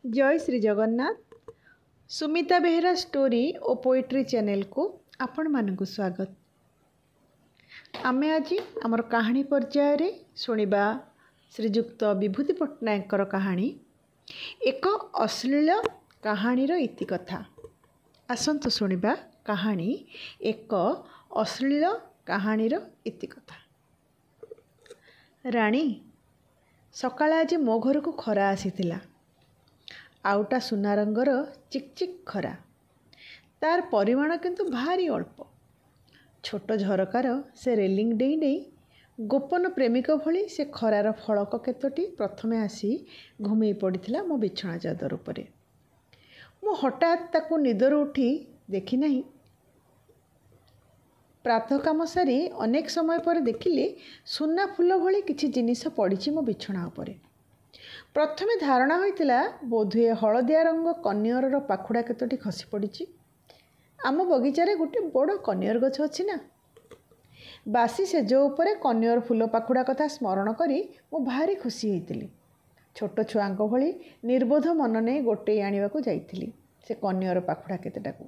जय श्री जगन्नाथ। सुमिता बेहरा स्टोरी और poetry channel को आपण मानक स्वागत। आमे आज आमर कहानी पर्याय रे सुनिबा श्रीजुक्त विभूति पट्टनायक कहानी एक अश्लील कहानी इतिकथा। आसंतु सुनिबा कहानी एक अश्लील कहानी इतिकथा। राणी सकाळ आज मो घर को खरा आसीथिला। आउटा सुना रंगर चिकचिक खरा, तार परिमाण किंतु भारी अल्प। छोट झरकार से रेलिंग डेई डेई गोपन प्रेमिक भली से खरार फड़क केतोटी प्रथमे आसी घुमई पड़िथिला मो बिछଣା चादर उपरे। मु हठात ताकू निदर उठी देखी नहीं। प्रातः काम सारी अनेक समय पर देखिले सुना फूल भली किछि जिनिस पड़िछि मो बिछଣା उपरे। प्रथमे धारणा होइतिला बोधुए हलदिया रंग कनियर पाखुड़ा केतोटी खसी पड़ी। आम बगीचारे गोटे बड़ कनियर गछ अछि ना। बासी सेज उपरे कनियर फूल पाखुड़ा कथा स्मरण करी मु भारी खुशी होइतिली। छोट छुआंक भली निर्बोध मन ने गोटे आनिबाकू जाइतिली से कनियर पाखुड़ा केतेटाकू,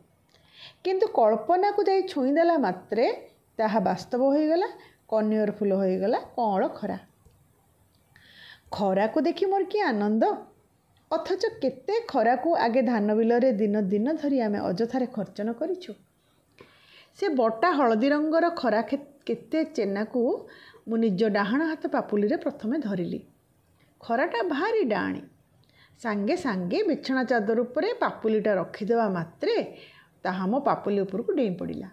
किंतु कल्पना को जाई छुईदेला मात्रे ताहा वास्तव होइगला। कनियर फूल होइगला कଅଁଳ खरा। खरा को देखी मोर कि आनंद। अथच केते खरा को आगे धान बिलरे दिन दिन धरी आमे अजथारे खर्चन करिछु। से बटा हलदी रंगर खरा केते चेना को मु निज डाहाण हाथ पापुली रे प्रथमे धरिली। खराटा भारी डाणी। सांगे सांगे बिछଣା चादर उपरे पापुलीटा रखिदेवा मात्रे ताहा मो पापुली उपर को डेई पड़िला।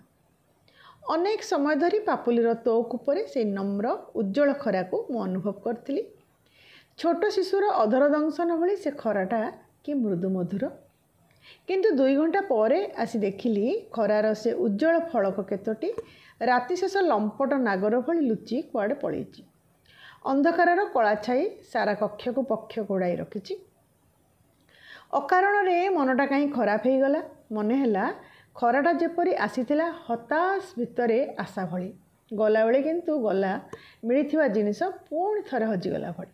अनेक समय धरी पापुलीर तोक उपरे से नम्र उज्जवल खरा को मु अनुभव करथिली। छोट शिशुर अधर दंशन भली से खराटा कि मृदु मधुर। किंतु 2 घंटा परे आसी देखिली खरार से उज्जवल फड़क केतोटी राति शेष लंपट नागर भली लुचि कुआड़े पलैछि। अंधकार कला छाई सारा कक्ष को पक्ष गोड़ाई रखिछि। अकारण रे मनटा कहीं खराब हो गला। मने हला खराटा जेपरी आसीथिला हताश भितरे आशा भली। गला बेले किंतु गला मिलिथिबा जिनिस पुणी थरे हजिगला भली।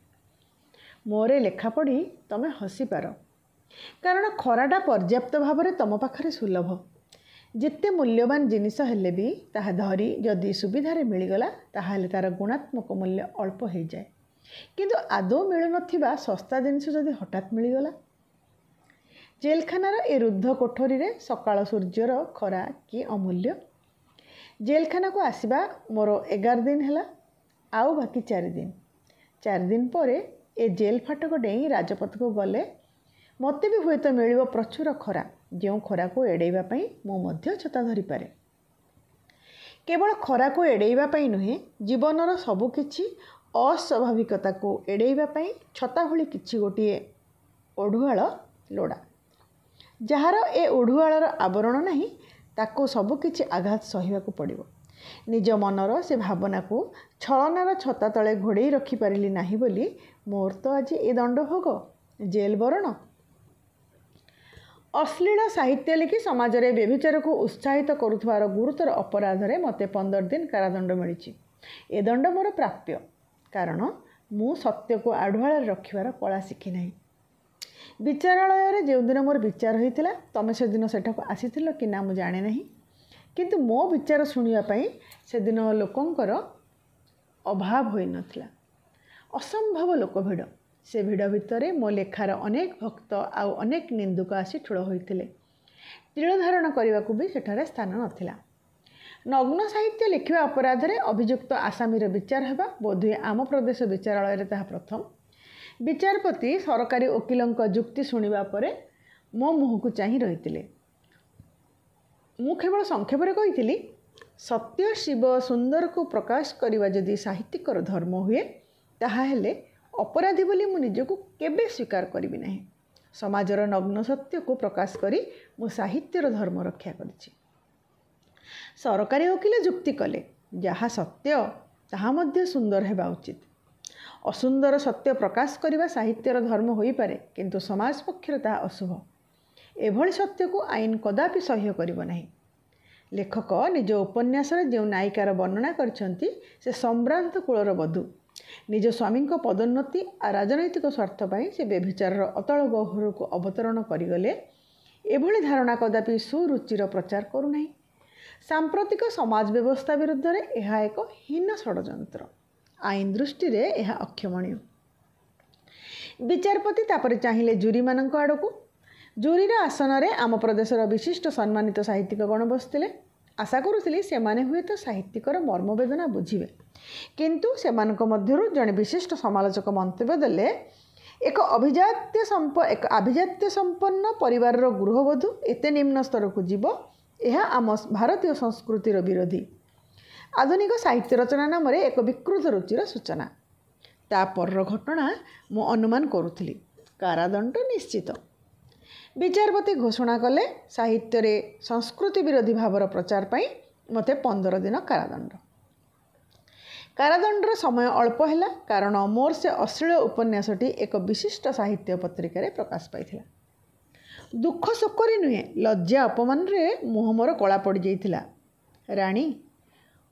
मोरे लेखा पढ़ी तमे हसी पार, कारण खराटा पर्याप्त भाव में तुम पाखरे सुलभ। जिते मूल्यवान जिनिस हेले भी ताहा धरी जदि सुविधारे मिलगला ताहाले तार गुणात्मक मूल्य अल्प हो जाए। किंतु आदौ मिलु नथिबा सस्ता जिनिस जदि हठात मिलगला। जेलखानार ए रुद्ध कोठरी रे सकाळ सूर्यर खरा कि अमूल्य। जेलखाना को आसीबा मोर 11 दिन हैला। आउ बाकी 4 दिन। 4 दिन परे ए जेल फाटक डेई राजपथ को गले मते भी हुए तो मिलिबो प्रचुर खरा, जो खरा को एड़ेइबा पई मो मध्य छता धरी पारे। केवल खरा को एड़ेइबा पई नुहे, जीवनर सबु किछि अस्वाभाविकता को एड़ेइबा पई छता भली किछि गोटिए ओढुआळ लोड़ा। जहार ए ओढुआळर आवरण नहीं ताको सबु किछि आघात सहिबाकू पड़िबो। निज मनर से भावना को छलनार छता तले घोड़े रखिपारि नाही बोली मोर तो आज ए दंड भोग, जेल बरण। अश्लील साहित्य लिखि समाज रे व्यभिचार को उत्साहित करुथवार गुरुतर अपराध रे मते 15 दिन कारादंड मिलिछि। ए दंड मोर प्राप्य, कारण मु सत्य को आढुआळ रखिबार कला शिखि नाही। विचारालय रे जे दिन मोर विचार होइतिला तमे से दिन सेठाको आसीथिलो कि ना मु जाने नाही। किंतु मो विचार शुणिया पई से दिन लोकंकर अभाव होई नथिला। असंभव लोक भिड़। से भिड़ भितरे मो लेखार अनेक भक्त आउ अनेक निंदुक आसी ठूल होइतिले। तिल धारण करने भी सेठारे स्थान नथिला। नग्न साहित्य लिखिबा अपराध रे अभियुक्त आसामीर विचार हेबा बोधुए आम प्रदेश विचारालय रे ताहा प्रथम। विचारपति सरकारी वकिलंक जुक्ति शुणिबा परे मो मुह को चाहि रहितिले। मु केवल संक्षेप कही सत्य शिव सुंदर को प्रकाश करने जदि साहित्यिकर धर्म हुए ताहा हेले अपराधी बोली मु निजको केबे स्वीकार करी नहीं। समाजर नग्न सत्य को प्रकाश करी मु साहित्यर धर्म रक्षा करिछि। सरकारी वकील जुक्ति कले जहाँ सत्य ताहा मध्य सुंदर हेबा उचित। असुंदर सत्य प्रकाश करिबा साहित्यर धर्म होई पारे, किंतु समाज पक्षर ताहा अशुभ। एभली सत्य को आईन कदापि सह्य करिबो नाही। लेखक निज उपन्यास जो नायिकार वर्णना करछंती से सम्भ्रांत कूलर बधू। निज स्वामी पदोन्नति आ राजनैतिक स्वार्थ पर से व्यभिचार अतल गह्वर को अवतरण करगले एभली धारणा कदापि सुरुचिर प्रचार करूना। सांप्रतिक समाज व्यवस्था विरुद्ध में यह एक हीन षड्यंत्र। आईन दृष्टि रे यह अक्षमणीय। विचारपति तापर चाहिए जूरी मान आड़ को। जूरीर आसन में आम प्रदेशर विशिष्ट सम्मानित साहित्यिकगण बसते। आशा करुली से हुए तो साहित्यिकर मर्मवेदना बुझे, किंतु सेमानक मध्यरु जड़े विशिष्ट समालोचक मंतव्य देले एक आभिजात्य संपन्न परिवार गृहबधू एते निम्न स्तर को जीव, यह आम भारतीय संस्कृतिर विरोधी। आधुनिक साहित्य रचना नाम एक विकृत रुचिर सूचना। तापर घटना मु अनुमान करुथली कारादंड निश्चित। विचारपति घोषणा कले साहित्य रे संस्कृति विरोधी भावर प्रचार पाई मते 15 दिन कारादंड। कारादंडर समय अल्प है कारण मोर से अश्लील उपन्यासटी एक विशिष्ट साहित्य पत्रिका प्रकाश पाई। दुख शोकरी नुहे लज्जा अपमान रे मुह मोर कला पड़ जाइथिला। राणी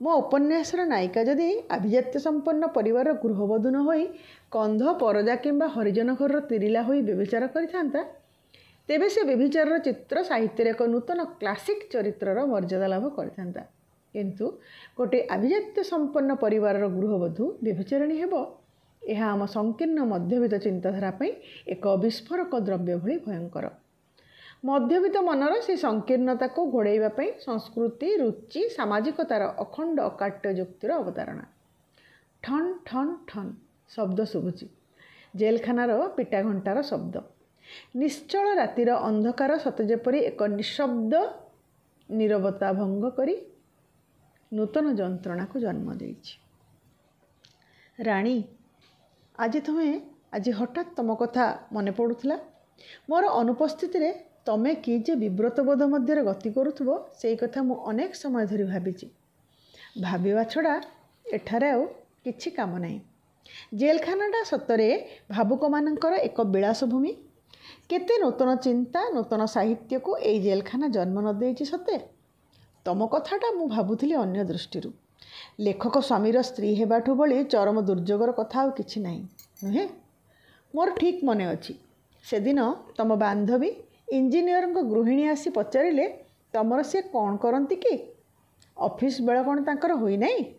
मो उपन्यासर नायिका जदि आभिजात्य संपन्न परिवार गृहबधू न होई कंध परजा किंबा हरिजन घर तिरिला होई व्यभिचार करिथांता तेबे से व्यभिचार चित्र साहित्य एक नूतन क्लासिक चरित्रर मर्यादा लाभ करिथांता। किंतु गोटे आभिजात्य संपन्न परिवार गृहबधू व्यभिचारिणी हेबो यह आम संकीर्ण मध्यवित्त चिंताधारा पई एक विस्फोरक द्रव्य भली भयंकर। मध्यवित्त मनर से संकीर्णता को घोड़ाइबा पई संस्कृति रुचि सामाजिकतार अखंड अकाट्य युक्तिर अवतारणा। ठन ठन ठन शब्द शुभुची। जेलखानार पिटा घंटार शब्द। निश्चल रातिर अंधकार सत जेपरी एक निशब्द नीरवता भंग करी नूतन जंत्रणा को जन्म देइछि। राणी आज तुम्हें आज हठात तुम कथा मन पड़ुला। मोर अनुपस्थिति रे तमे कि जे विव्रत बोध मध्य गति करुथबो सेई कथा मु अनेक समय धरी भाबिछि। भाबिवा छड़ा एठारे आउ किछि काम नाही। जेलखानाटा सतरे भावुक मानकर एक विलास भूमि। केते नूतन चिंता नूतन साहित्य को एई जेलखाना जन्म न देइछि सते। तम कथाटा मु भाबुथिली अन्य दृष्टि। लेखक स्वामीर स्त्री हेबाठु बली चरम दुर्योगर कथा आउ किछि नाही नुहे। मोर ठीक मने अछि से दिन तम बांधवी इंजीनियर गृहिणी आसी पचारिले तमर से कौन करती कि ऑफिस बेला कौन तांकर होई नाही।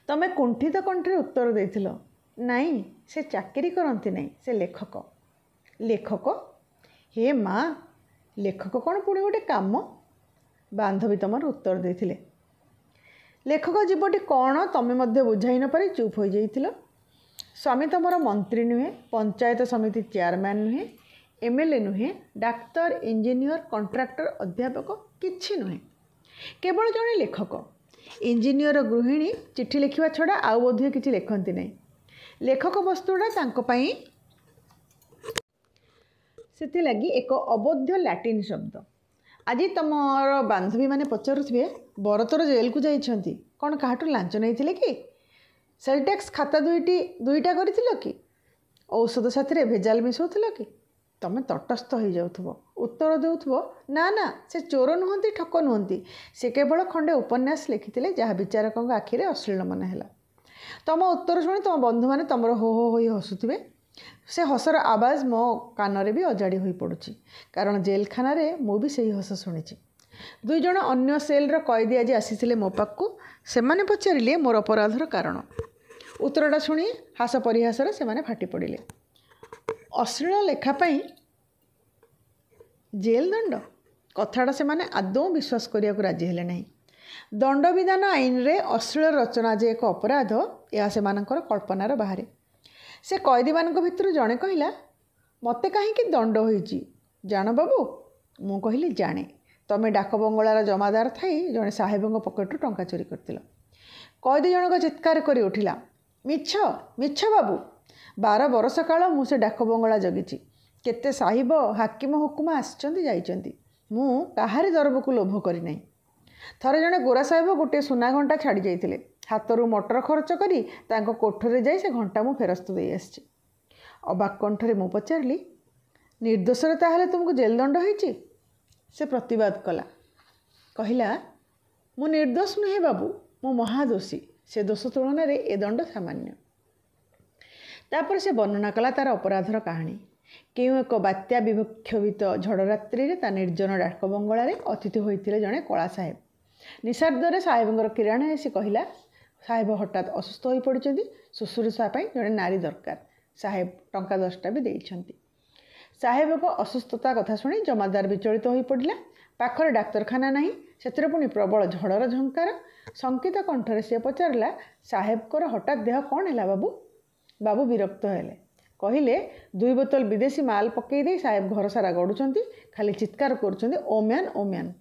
तमे कुंठित कंठरे उत्तर देथिलो नाई से चाकरी करती नहीं से लेखक। लेखक हे माँ लेखक कौन पुणी गोटे काम। बांधवी तमर उत्तर देथिले लेखक जीवटी कौन तमें मध्य बुझाई न पारि चुप हो जाइथिलो। स्वामी तमर मंत्री नुहे पंचायत समिति चेयरमैन नुहे एमएलए नुहे डाक्तर इंजीनियर कंट्राक्टर अध्यापक किछि नुहे केवल जड़े लेखक। इंजीनियर गृहिणी चिठी लिखा छड़ा आउ बोध किछि लिखती नहीं। लेखक वस्तुटा तांको पई सेति लगी एक अबोध्य लैटिन शब्द। आज तमर बांधवी माने पचारुथिबे बरतर जेल को जाइछंती कौन काहाटू लांच नहीं कि सेल टैक्स खाता दुईटा करथिलो कि औषध साथी भेजाल मिसौथिलो कि तमें तटस्थ हो जाउथबो उत्तर देउथबो ना ना से चोर नुहंती ठक नुहंती से केवल खंडे उपन्यास लिखिथिले जहाँ विचारकों आखिरे अश्लील मन है। तम उत्तर शुणी तुम बंधु मैंने तुम हो हो हसुवे से हसर आवाज मो कान भी अजाड़ी हो पड़ुछि कारण जेलखाना रे मु भी सही हस शुणी। दुई जण अन्य सेल्र कैदी आज आसी मो पाखु से पचारे मोर अपराधर कारण। उत्तरटा शुणी हास परिहासर से फाटी पड़े। अश्लील लेखापाई जेल दंड कथाटा से आदौ विश्वास करिया को राजी हेले नहीं। दंड विधान आईन रे अश्लील रचना जे एक अपराध यह से कल्पनार बाहर। से कैदी मान भितर जड़े कहला मते कहीं दंड होईची जान बाबू। मु कहली जाने तमें डाक बंगलार जमादार थी जड़े साहेब पकेटू टंका चोरी कर। कैदी जनक चित्कार कर उठिला मिछ मिछ बाबू 12 बरस काल मुझे डाक बंगला जगिची केते साहिब हाकिम हुकुमा आसचंती जाइचंती मु काहारी दरब को लोभ करी नहीं। थरे जड़े गोरा साहेब गोटे सुना घंटा छाड़ी जाइथिले हाथरू मटर खर्च करी तांको कोठरे जाई से घंटा मु फेरस्त दे आसची। अबाक कंठरे मु पचारली निर्दोषरे ताहले तुमको जेल दंड होईची। से प्रतिवाद कला कहला मु निर्दोष नुहे बाबू मु महादोषी से दोष तुलन ए दंड सामान्य। तापर से वर्णना कला तार अपराधर कहानी। केउ एक बात्या विक्षोभित झड़ रात्रि ता निर्जन डाक बंगलार अतिथि होते जड़े कला साहेब। निशार्दे साहेबर किराण आसी कहला, साहेब हठात असुस्थ हो पड़ते, शुश्रूषा जड़े नारी दरकार। साहेब टंका 10टा भी देइछंती। साहेब को असुस्थता कथा शुणी जमादार विचलित हो पड़ा। पाखर डाक्तरखाना नहीं, से पुणी प्रबल झड़र झंकार। शंकित कंठरे सी पचारा, साहेब को हठात देह कौन है बाबू? बाबू विरक्त हेले, कहले 2 बोतल विदेशी माल पकई दे साहेब घर सारा गड़ुंट, खाली चित्कार कर ओ म्यान ओ म्यान।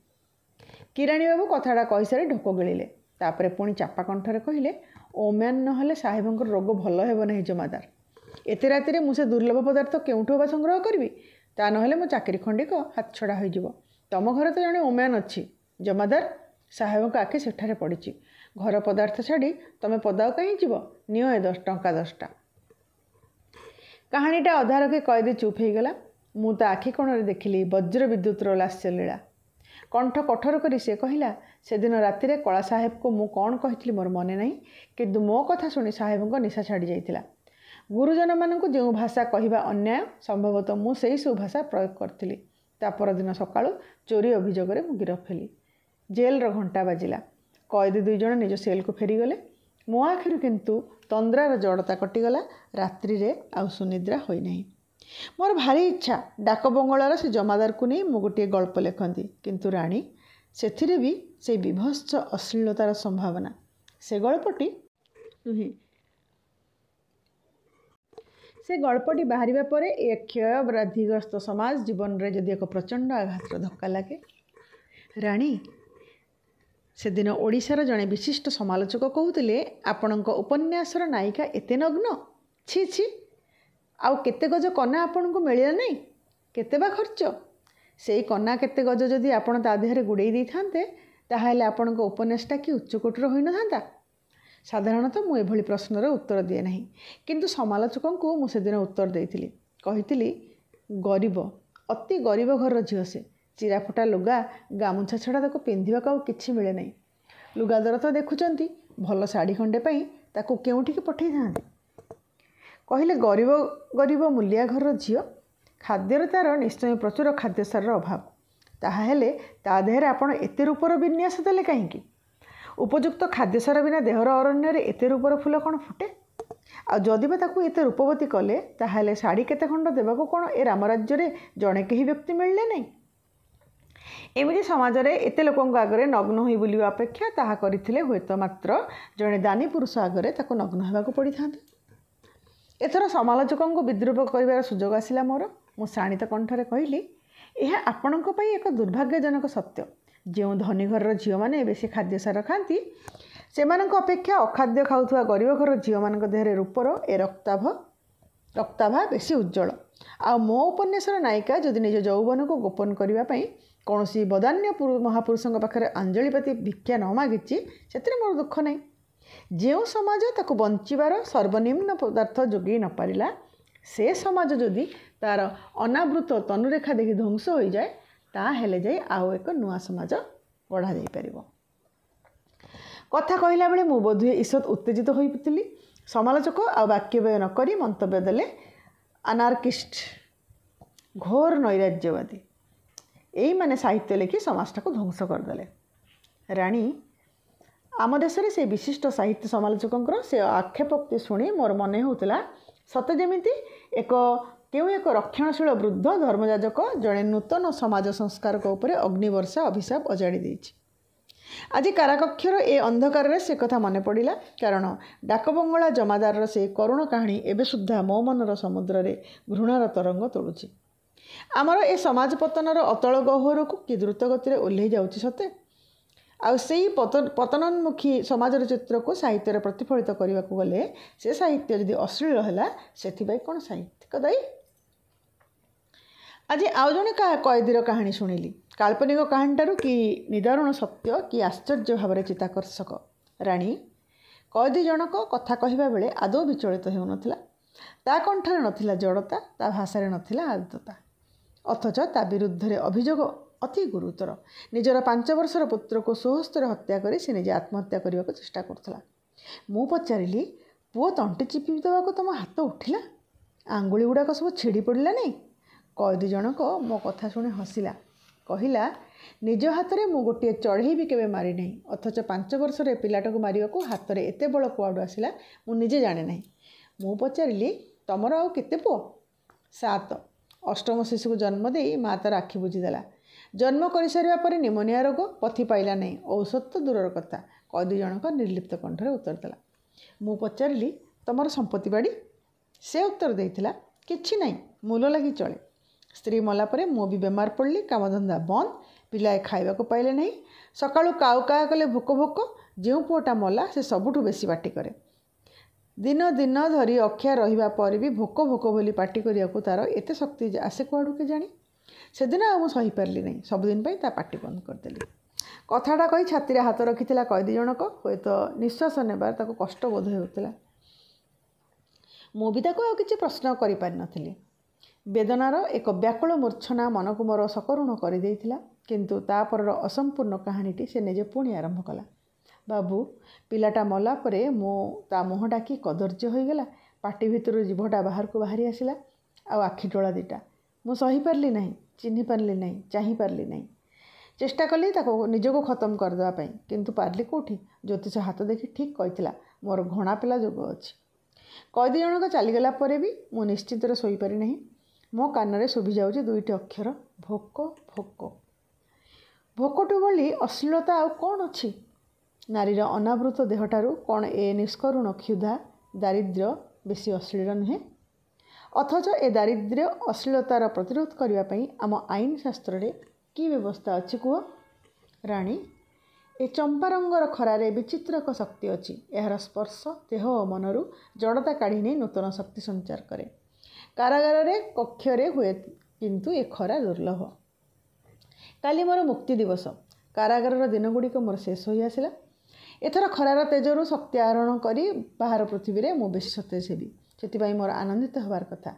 किराणी बाबू कथाटा कही सारी ढोक गिले। तापर पुणी चापा कंठरे कहले, ओ म्यान नहले साहेबंकर रोग भल हेब नहीं जमादार। एत राति मुझे दुर्लभ पदार्थ केउठू बा संग्रह करी, ता नहले मो चाकरी खंडिक हाथ छड़ा हो। तम घर तो जड़े ओम्यान अच्छी जमादार। साहेब को आखि सेठारे पड़ी। घर पदार्थ छाड़ी तमे पदाओ कहीं जीव, नियो ए 10 टंका 10टा। कहानीटा अधा रखी कैदी चुप हो गला। मु तो आखि कोणरे देखिली वज्र विद्युतर लास्य लीला। कंठ कठोर करी से कहला, से दिन राति कला साहेब को मु कौन कही मोर मन नहीं, किंतु मो कथा शुणी साहेब निशा छाड़ी जाइतिला। गुरुजन मानक जो भाषा कहवा अन्याय, संभवतः मु सेही सब भाषा प्रयोग करथिली। ता परदिन सकाळु चोरी अभियोग में गिरफ हेली। जेल घंटा बाजिला। कैदी 2 जण निज सेल को फेरीगले। मो आखिर किंतु तंद्रार जड़ता कटिगला। रात्रि रे आउ सुनिद्रा होई नहीं। मोर भारी इच्छा डाक बंगलार से जमादार को नहीं मु गोटे गल्प लिखती, किंतु राणी से भी से विभत्स अश्लीलतार संभावना। से गल्पटी नुहे, से गल्पटी बाहर पर ए क्षयव्राधिग्रस्त समाज जीवन में जदि एक प्रचंड आघातर धक्का लगे। राणी से दिन ओडिशार जड़े विशिष्ट समालोचक कहते, आपणक उपन्यासर नायिका एते नग्न, छी छी, आउ केते गज कना आपन को मिलिला नहीं, केते बा खर्च। से कना केते गज जदि आपण ता देहरे गुड़े दी थांते, ताहाले आपन को उपन्यासटा कि उच्चकोटर होई न थांता। साधारणतः मु एभली प्रश्नर उत्तर दिए नहीं, किंतु समालोचकों को मु से दिन उत्तर देइथिली। कहिथिली, गरीब, अति गरीब घर झील से, चिराफुटा लुगा गामुछा छड़ा ताको पिंधिबा को किछि मिले नहीं। लुगा दर तो देखुचंती, भल शाढ़ी खंडे पाई ताको केउठिक पठै थांते। कहले, गरीब गरीब मूलिया घर झील, खाद्यर तार निश्चय प्रचुर खाद्यसार अभाव। ताहाले ता देहरे आपण एते रूपर विन्यास देले कहीं? उपयुक्त खाद्यसार बिना देहर अरण्य रे एते रूपर फूल कौन फुटे? आ जदि बा ताकू एते रूपवती कले, ताहाले शाढ़ी केते खंड देबाको कौन ए राम राज्य रे जणे केही व्यक्ति मिलले नहीं? एमिति समाज रे एते लोकंक आगरे नग्न होई बुलिवा अपेक्षा ताहा करिथिले होयतो मात्र जणे दानी पुरुष आगरे ताको नग्न हेबाको पड़ी थांते। एथर समालोचकों को विद्रूप कर सुजोग आसला मोर। मु शाणित कंठरे कहली, यह आपणक पई एक दुर्भाग्यजनक सत्य। जो धनी घर झील मैंने बेसी खाद्यसार खाती, सेमानक अपेक्षा अखाद्य खाऊथुवा गरीब घर झील मान देहरे रूपर ए रक्ताभा बेसी उज्जवल। आ मो उपन्यासर नायिका जदि निज यौवन को गोपन करने कौन बदान्य महापुरुषों पाखे अंजलिपाती भिक्षा न मागिची, से मोर दुख नहीं। जो समाज ताको बंचार सर्वनिम्न पदार्थ जोगे न पारिला, से समाज जदि तार अनावृत तनुरेखा देखि ध्वंस हो जाए, ताहेले जाई आउ एक नुआ समाज गढ़ा जाई परिबो। कथा कहला बेले मु बोधुए ईषत उत्तेजित होई पतिली। समालोचक आ वाक्य व्यय न करी मंतव्य देले, अनार्किस्ट, घोर नैराज्यवादी, यही माने साहित्य लिखि समाजटा को ध्वंस करदेले। राणी आम देश में से विशिष्ट साहित्य समालोचकों से आक्षेपोक्ति शुणी मोर मन होता सते जमिति एक रक्षणशील वृद्ध धर्मयाजक जड़े नूतन समाज संस्कार उपर अग्निवर्षा अभिशाप अजाड़ी देछि। आज काराकक्षर ए अंधकार से कथा मन पड़ा, कारण डाकबंगला जमादार से करुण कहानी एबे सुद्धा मो मनर समुद्र रे घृणार तरंग तोड़ुछि। आमर ए समाज पतनर अतल गह्वर को कि द्रुत गति ओह्लई जाउछि सते। आ से पतनोन्मुखी समाजर चित्र को साहित्य प्रतिफलित करने को गले से साहित्य यदि अश्लील है से कौन साहित्यिक दायी। आज आउ जड़े कैदीर कहानी शुणिली। काल्पनिक कहानीटारू कि निदारुण सत्य कि आश्चर्य भाव में चित्ताकर्षक। राणी कैदी जनक कथा कहवा बेले आदौ विचलित हो नाला। ता कंठरे नथिला जड़ता, ता भाषारे नथिला आर्द्रता, अथच ता विरुद्ध रे अभियोग अति गुरुतर। निजर 5 वर्षर पुत्र को स्वहस्तर हत्या कर से निजे आत्महत्या करने को चेष्टा करुला। मु पचारिली, ପୁଅ ତଣ୍ଟି ଚିପି ଦେବାକୁ ତୁମ ହାତ ଉଠିଲା? ଆଙ୍ଗୁଳି ଗୁଡ଼ାକ ସବୁ ଛିଡ଼ି ପଡ଼ିଲା ନାହିଁ? କଏଦୀ ଜଣକ ମୋ କଥା ଶୁଣି ହସିଲା। କହିଲା, ନିଜ ହାତରେ ମୁଁ ଗୋଟିଏ ଚଢ଼େଇ ବି କେବେ ମାରିନାହିଁ, ଅଥଚ 5 ବର୍ଷର ଏ ପିଲାଟାକୁ ମାରିବାକୁ ହାତରେ ଏତେ ବଳ କୁଆଡ଼ୁ ଆସିଲା ମୁଁ ନିଜେ ଜାଣେ ନାହିଁ। ମୁଁ ପଚାରିଲି, ତମର ଆଉ କେତେ ପୁଅ? 7। 8ମ ଶିଶୁକୁ ଜନ୍ମ ଦେଇ ମା ତା'ର ଆଖି ବୁଜିଦେଲା। ଜନ୍ମ କରିସାରିବା ପରେ ନିମୋନିଆ ରୋଗ, ପଥି ପାଇଲା ନାହିଁ, ଔଷଧ ତ ଦୂରର କଥା। କଏଦୀ ଜଣକ ନିର୍ଲିପ୍ତ କଣ୍ଠରେ ଉତ୍ତର ଦେଲା। ମୁଁ ପଚାରିଲି, ତମର ସମ୍ପତ୍ତି ବାଡ଼ି? ସେ ଉତ୍ତର ଦେଇଥିଲା, କିଛି ନାହିଁ, ମୂଲ ଲାଗି ଚଳେ। ସ୍ତ୍ରୀ ମଲା ପରେ ମୁଁ ବି ବେମାର ପଡ଼ିଲି, କାମଧନ୍ଦା ବନ୍ଦ, ପିଲାଏ ଖାଇବାକୁ ପାଇଲେ ନାହିଁ। ସକାଳୁ କାଉ କାଉ କଲେ ଭୋକ ଭୋକ। ଯେଉଁ ପୁଅଟା ମଲା ସେ ସବୁଠୁ ବେଶୀ ପାଟି କରେ। ଦିନ ଦିନ ଧରି ଅଖିଆ ରହିବା ପରେ ବି ଭୋକ ଭୋକ ବୋଲି ପାଟି କରିବାକୁ ତା'ର ଏତେ ଶକ୍ତି ଆସେ କୁଆଡ଼ୁ କେଜାଣି। ସେଦିନ ଆଉ ମୁଁ ସହିପାରିଲି ନାହିଁ, ସବୁଦିନ ପାଇଁ ତା ପାଟି ବନ୍ଦ କରିଦେଲି। କଥାଟା କହି ଛାତିରେ ହାତ ରଖିଥିଲା କଏଦୀ ଜଣକ। ହୁଏତ ନିଶ୍ୱାସ ନେବାର ତାକୁ କଷ୍ଟ ବୋଧ ହେଉଥିଲା। ମୁଁ ବି ତାକୁ ଆଉ କିଛି ପ୍ରଶ୍ନ କରିପାରିନଥିଲି। ବେଦନାର ଏକ ବ୍ୟାକୁଳ ମୂର୍ଚ୍ଛନା ମନକୁ ମୋର ସକରୁଣ କରିଦେଇଥିଲା। କିନ୍ତୁ ତାପରର ଅସମ୍ପୂର୍ଣ୍ଣ କାହାଣୀଟି ସେ ନିଜେ ପୁଣି ଆରମ୍ଭ କଲା। ବାବୁ, ପିଲାଟା ମଲା ପରେ ତା ମୁହଁଟା କି କଦର୍ଯ୍ୟ ହୋଇଗଲା। ପାଟି ଭିତରୁ ଜିଭଟା ବାହାରକୁ ବାହାରି ଆସିଲା, ଆଉ ଆଖି ଟୋଳା ଦିଟା। ମୁଁ ସହିପାରିଲି ନାହିଁ, ଚିହ୍ନି ପାରିଲି ନାହିଁ, ଚାହିଁପାରିଲି ନାହିଁ। ଚେଷ୍ଟା କଲି ତାକୁ ନିଜକୁ ଖତମ କରିଦେବା ପାଇଁ, କିନ୍ତୁ ପାରିଲି କେଉଁଠି? ଜ୍ୟୋତିଷ ହାତ ଦେଖି ଠିକ୍ କହିଥିଲା, ମୋର ଘଣା ପିଲା ଯୋଗ ଅଛି। କଏଦୀ ଜଣକ ଚାଲିଗଲା ପରେ ବି ମୁଁ ନିଶ୍ଚିତରେ ଶୋଇପାରି ନାହିଁ। ମୋ କାନରେ ଶୁଭିଯାଉଛି 2ଟି ଅକ୍ଷର, ଭୋକ ଭୋକ। ଭୋକଠୁ ଭଳି ଅଶ୍ଳୀଳତା ଆଉ କ'ଣ ଅଛି? ନାରୀର ଅନାବୃତ ଦେହଠାରୁ କ'ଣ ଏ ନିଷ୍କରୁଣ କ୍ଷୁଧା, ଦାରିଦ୍ର୍ୟ ବେଶୀ ଅଶ୍ଳୀଳ ନୁହେଁ? ଅଥଚ ଏ ଦାରିଦ୍ର୍ୟ ଅଶ୍ଳୀଳତାର ପ୍ରତିରୋଧ କରିବା ପାଇଁ ଆମ ଆଇନ ଶାସ୍ତ୍ରରେ କି ବ୍ୟବସ୍ଥା ଅଛି କୁହ? ରାଣୀ, ଏ ଚମ୍ପା ରଙ୍ଗର ଖରାରେ ବିଚିତ୍ର ଏକ ଶକ୍ତି ଅଛି। ଏହାର ସ୍ପର୍ଶ ଦେହ ଓ ମନରୁ ଜଡ଼ତା କାଢ଼ି ନେଇ ନୂତନ ଶକ୍ତି ସଞ୍ଚାର କରେ। କାରାଗାରରେ କକ୍ଷରେ ହୁଏ, କିନ୍ତୁ ଏ ଖରା ଦୁର୍ଲଭ। କାଲି ମୋର ମୁକ୍ତି ଦିବସ। କାରାଗାରର ଦିନଗୁଡ଼ିକ ମୋର ଶେଷ ହୋଇ ଆସିଲା। ଏଥର ଖରାର ତେଜରୁ ଶକ୍ତି ଆହରଣ କରି ବାହାର ପୃଥିବୀରେ ମୁଁ ବେଶୀ ସତେଜ ହେବି। ସେଥିପାଇଁ ମୋର ଆନନ୍ଦିତ ହେବାର କଥା।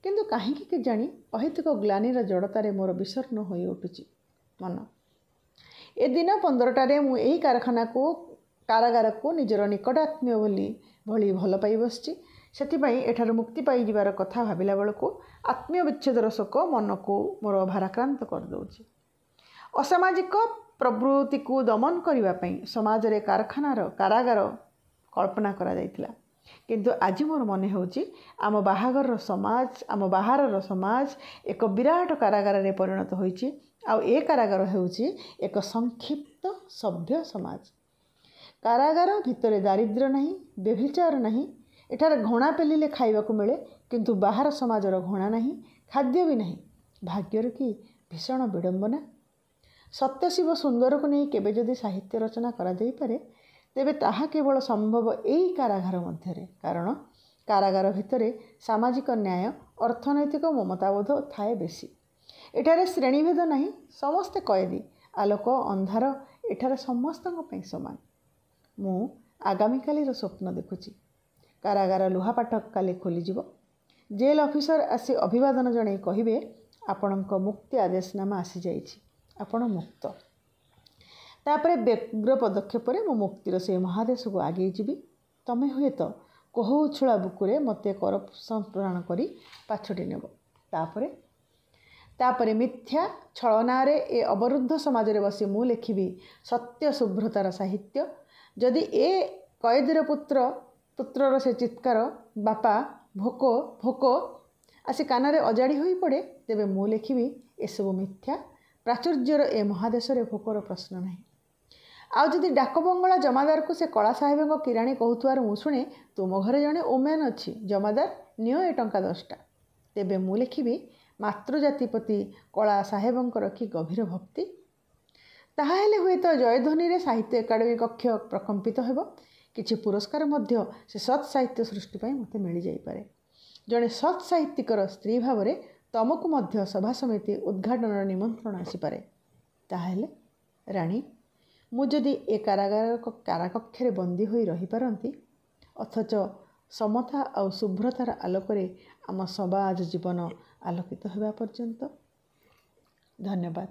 କିନ୍ତୁ କାହିଁକି କେଜାଣି ଅହେତୁକ ଗ୍ଲାନିର ଜଡ଼ତାରେ ମୋର ବିଷର୍ଣ୍ଣ ହୋଇ ଉଠୁଛି ମନ। ଏ ଦିନ 15ଟାରେ ମୁଁ ଏହି କାରାଗାରକୁ ନିଜର ନିକଟାତ୍ମୀୟ ଭଳି ଭଲ ପାଇ ବସିଛି। ସେଥିପାଇଁ ଏଠାରୁ ମୁକ୍ତି ପାଇଯିବାର କଥା ଭାବିଲା ବେଳକୁ ଆତ୍ମୀୟ ବିଚ୍ଛେଦର ଶୋକ ମନକୁ ମୋର ଭାରାକ୍ରାନ୍ତ କରିଦେଉଛି। ଅସାମାଜିକ ପ୍ରବୃତ୍ତିକୁ ଦମନ କରିବା ପାଇଁ ସମାଜରେ କାରାଗାର କଳ୍ପନା କରାଯାଇଥିଲା। କିନ୍ତୁ ଆଜି ମୋର ମନେ ହେଉଛି ଆମ ବାହାରର ସମାଜ ଏକ ବିରାଟ କାରାଗାରରେ ପରିଣତ ହୋଇଛି। ଆଉ ଏ କାରାଗାର ହେଉଛି ଏକ ସଂକ୍ଷିପ୍ତ ସଭ୍ୟ ସମାଜ। କାରାଗାର ଭିତରେ ଦାରିଦ୍ର୍ୟ ନାହିଁ, ବ୍ୟଭିଚାର ନାହିଁ। ଏଠାରେ ଘଣା ପେଲିଲେ ଖାଇବାକୁ ମିଳେ, କିନ୍ତୁ ବାହାର ସମାଜର ଘଣା ନାହିଁ, ଖାଦ୍ୟ ବି ନାହିଁ। ଭାଗ୍ୟର କି ଭୀଷଣ ବିଡ଼ମ୍ବନା! ସତ୍ୟଶିବ ସୁନ୍ଦରକୁ ନେଇ କେବେ ଯଦି ସାହିତ୍ୟ ରଚନା କରାଯାଇପାରେ, ତେବେ ତାହା କେବଳ ସମ୍ଭବ ଏହି କାରାଗାର ମଧ୍ୟରେ। କାରଣ କାରାଗାର ଭିତରେ ସାମାଜିକ ନ୍ୟାୟ, ଅର୍ଥନୈତିକ ମମତାବୋଧ ଥାଏ ବେଶୀ। ଏଠାରେ ଶ୍ରେଣୀଭେଦ ନାହିଁ, ସମସ୍ତେ କଏଦୀ। ଆଲୋକ ଅନ୍ଧାର ଏଠାରେ ସମସ୍ତଙ୍କ ପାଇଁ ସମାନ। ମୁଁ ଆଗାମୀକାଲିର ସ୍ୱପ୍ନ ଦେଖୁଛି। କାରାଗାର ଲୁହାପାଠକ କାଲି ଖୋଲିଯିବ। ଜେଲ୍ ଅଫିସର ଆସି ଅଭିବାଦନ ଜଣାଇ କହିବେ, ଆପଣଙ୍କ ମୁକ୍ତି ଆଦେଶନାମା ଆସିଯାଇଛି, ଆପଣ ମୁକ୍ତ। ତାପରେ ବ୍ୟଗ୍ର ପଦକ୍ଷେପରେ ମୁଁ ମୁକ୍ତିର ସେହି ମହାଦେଶକୁ ଆଗେଇ ଯିବି। ତମେ ହୁଏତ କୋହ ଉଛୁଳା ବୁକୁରେ ମୋତେ କରପ୍ସନ ପ୍ରଦାନ କରି ପାଛୋଟି ନେବ। ତାପରେ ମିଥ୍ୟା ଛଳନାରେ ଏ ଅବରୁଦ୍ଧ ସମାଜରେ ବସି ମୁଁ ଲେଖିବି ସତ୍ୟ ଶୁଭ୍ରତାର ସାହିତ୍ୟ। ଯଦି ଏ କଏଦୀର ପୁତ୍ରର ସେ ଚିତ୍କାର, ବାପା ଭୋକ ଭୋକ, ଆସି କାନରେ ଅଜାଡ଼ି ହୋଇ ପଡ଼େ, ତେବେ ମୁଁ ଲେଖିବି ଏସବୁ ମିଥ୍ୟା। ପ୍ରାଚୁର୍ଯ୍ୟର ଏ ମହାଦେଶରେ ଭୋକର ପ୍ରଶ୍ନ ନାହିଁ। ଆଉ ଯଦି ଡାକବଙ୍ଗଳା ଜମାଦାରକୁ ସେ କଳା ସାହେବଙ୍କ କିରାଣୀ କହୁଥିବାର ମୁଁ ଶୁଣେ, ତୁମ ଘରେ ଜଣେ ଓମ୍ୟାନ୍ ଅଛି, ଜମାଦାର, ନିଅ ଏ ଟଙ୍କା 10ଟା, ତେବେ ମୁଁ ଲେଖିବି ମାତୃଜାତି ପ୍ରତି କଳା ସାହେବଙ୍କର କି ଗଭୀର ଭକ୍ତି। ତାହା ହେଲେ ହୁଏତ ଜୟଧ୍ୱନିରେ ସାହିତ୍ୟ ଏକାଡେମୀ କକ୍ଷ ପ୍ରକମ୍ପିତ ହେବ। କିଛି ପୁରସ୍କାର ମଧ୍ୟ ସେ ସତ୍ ସାହିତ୍ୟ ସୃଷ୍ଟି ପାଇଁ ମୋତେ ମିଳିଯାଇପାରେ। ଜଣେ ସତ୍ ସାହିତ୍ୟିକର ସ୍ତ୍ରୀ ଭାବରେ ତମକୁ ମଧ୍ୟ ସଭା ସମିତି ଉଦ୍ଘାଟନର ନିମନ୍ତ୍ରଣ ଆସିପାରେ। ତାହେଲେ ରାଣୀ, ମୁଁ ଯଦି ଏ କାରାକକ୍ଷରେ ବନ୍ଦୀ ହୋଇ ରହିପାରନ୍ତି, ଅଥଚ ସମତା ଆଉ ଶୁଭ୍ରତାର ଆଲୋକରେ ଆମ ସମାଜ ଜୀବନ ଆଲୋକିତ ହେବା ପର୍ଯ୍ୟନ୍ତ। ଧନ୍ୟବାଦ।